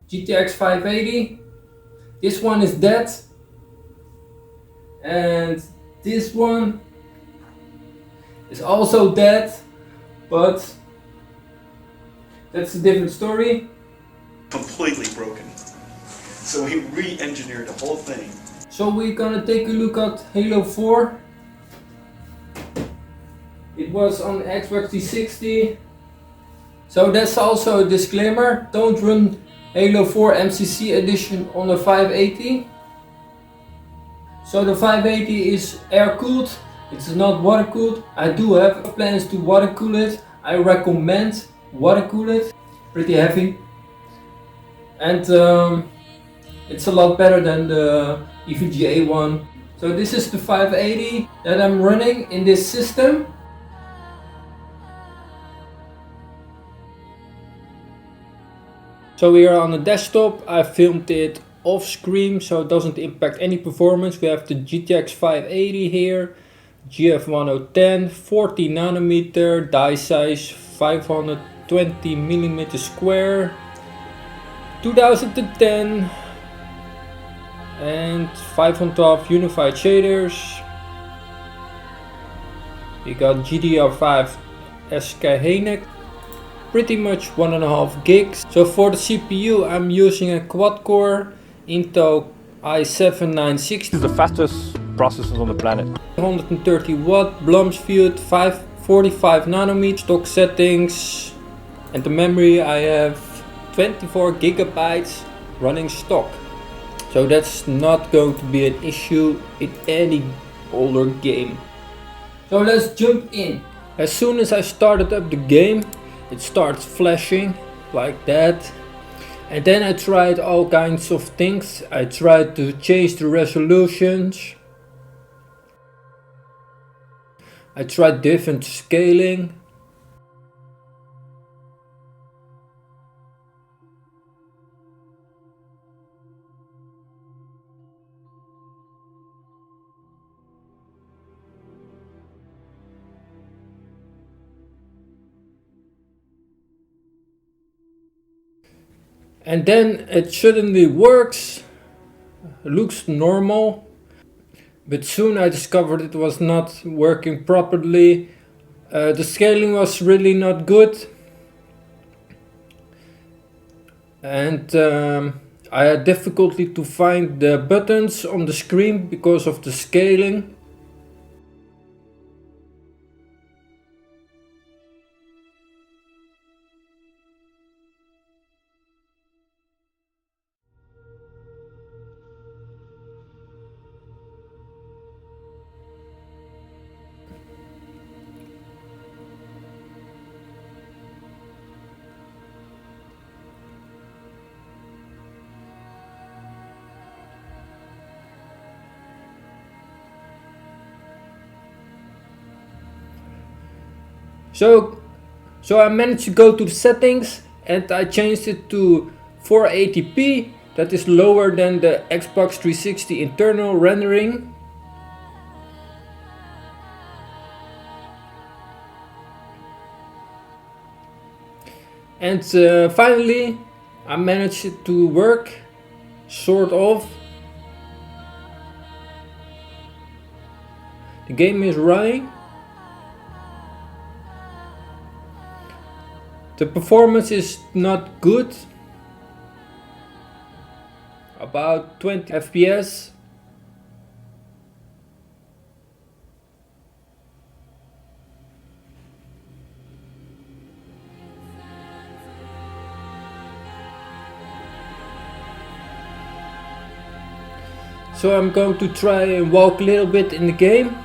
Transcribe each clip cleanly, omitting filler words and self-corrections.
GTX 580. This one is dead. And this one is also dead, but that's a different story. Completely broken. So we re-engineered the whole thing. So we're gonna take a look at Halo 4. It was on Xbox 360. So that's also a disclaimer. Don't run Halo 4 MCC edition on a 580. So the 580 is air cooled. It's not water cooled. I do have plans to water cool it. I recommend water cool it. Pretty heavy. And it's a lot better than the EVGA one. So this is the 580 that I'm running in this system. So we are on the desktop. I filmed it off screen so it doesn't impact any performance. We have the GTX 580 here, GF1010, 40 nanometer, die size 520 millimeter square, 2010, and 512 unified shaders. We got GDR5 SK pretty much 1.5 gigs. So for the CPU I'm using a quad-core Intel i7-9660. This is the fastest processors on the planet. 130 watt, Blumsfield, 545 nanometer, stock settings, and the memory I have 24 gigabytes running stock. So that's not going to be an issue in any older game. So let's jump in. As soon as I started up the game, it starts flashing like that. And then I tried all kinds of things. I tried to change the resolutions. I tried different scaling. And then it suddenly works, looks normal, but soon I discovered it was not working properly. The scaling was really not good, and I had difficulty to find the buttons on the screen because of the scaling. So I managed to go to the settings and I changed it to 480p. That is lower than the Xbox 360 internal rendering. And finally I managed it to work, sort of. The game is running. The performance is not good, about 20 FPS. So I'm going to try and walk a little bit in the game.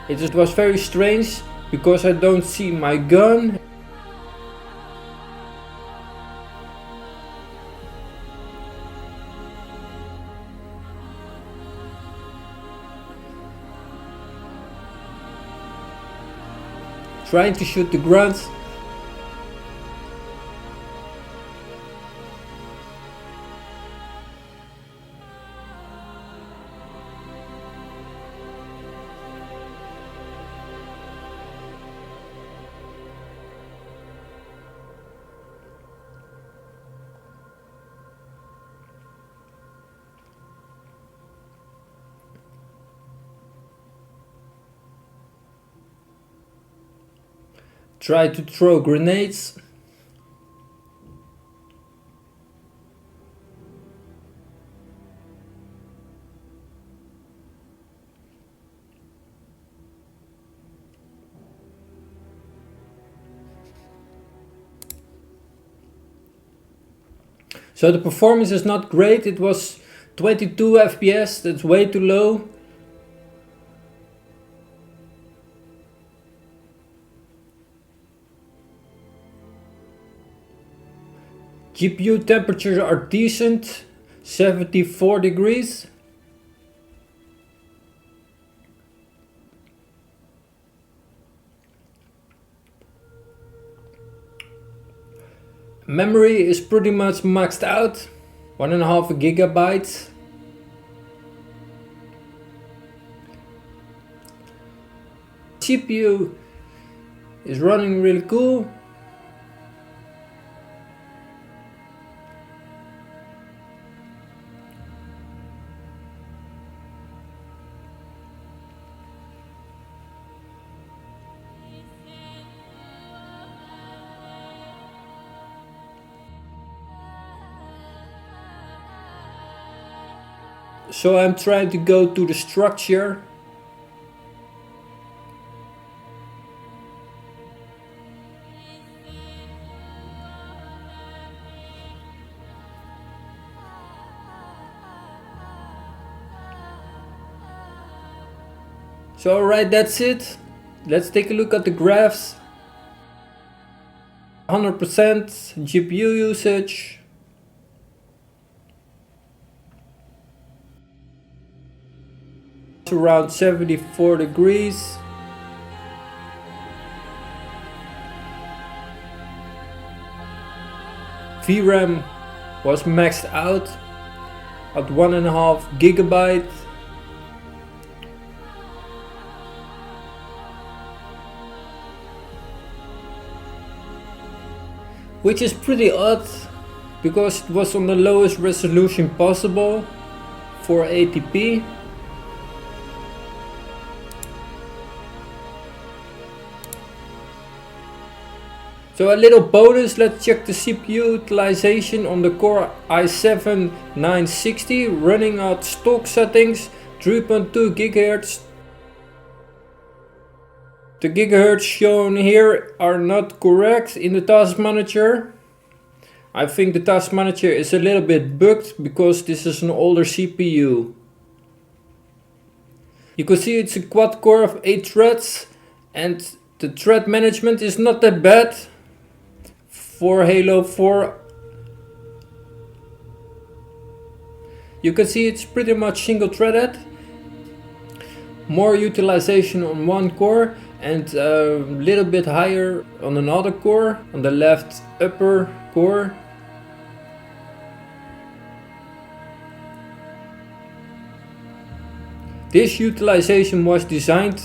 It just was very strange because I don't see my gun. Trying to shoot the grunts. try to throw grenades. So the performance is not great. It was 22 FPS, that's way too low. GPU temperatures are decent, 74 degrees. Memory is pretty much maxed out, 1.5 gigabytes. CPU is running really cool. So I'm trying to go to the structure. So alright, that's it. Let's take a look at the graphs. 100% GPU usage. Around 74 degrees. VRAM was maxed out at 1.5 gigabyte. Which is pretty odd because it was on the lowest resolution possible for 80p. So a little bonus, let's check the CPU utilization on the Core i7-960 running at stock settings, 3.2 GHz. The gigahertz shown here are not correct in the task manager. I think the task manager is a little bit bugged because this is an older CPU. You can see it's a quad core of 8 threads and the thread management is not that bad. For Halo 4, you can see it's pretty much single threaded. More utilization on one core and a little bit higher on another core, on the left upper core. This utilization was designed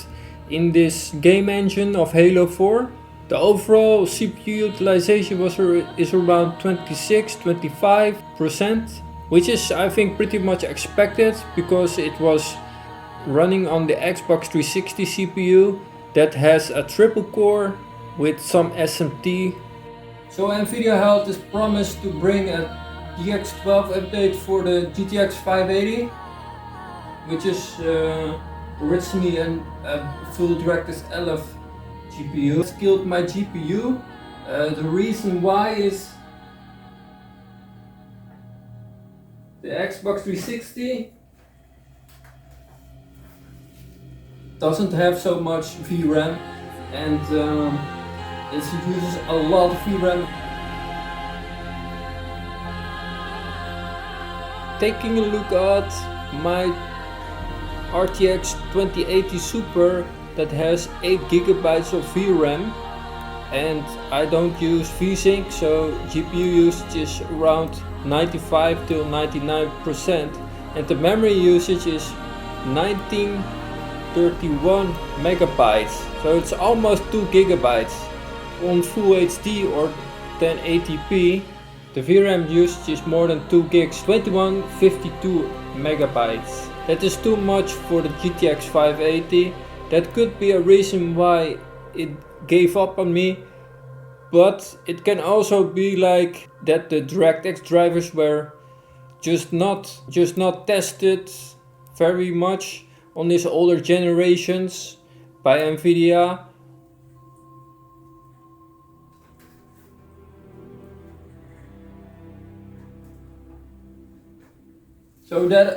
in this game engine of Halo 4. The overall CPU utilization is around 26-25%, which is I think pretty much expected because it was running on the Xbox 360 CPU that has a triple core with some SMT. So Nvidia held this promise to bring a GX12 update for the GTX 580, which is originally a full DirectX 11 GPU. It's killed my GPU. The reason why is the Xbox 360 doesn't have so much VRAM and it uses a lot of VRAM. Taking a look at my RTX 2080 Super that has 8 gigabytes of VRAM and I don't use VSync, so GPU usage is around 95 to 99% and the memory usage is 1931 megabytes, so it's almost 2 gigabytes. On Full HD or 1080p the VRAM usage is more than 2 gigs, 2152 megabytes. That is too much for the GTX 580. That could be a reason why it gave up on me. But it can also be like that the DirectX drivers were just not tested very much on these older generations by Nvidia.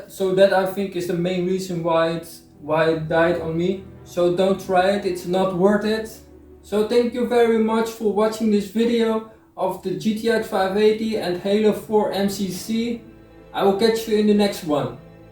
So that I think is the main reason why it died on me. So don't try it, it's not worth it. So thank you very much for watching this video of the GTX 580 and Halo 4 MCC. I will catch you in the next one.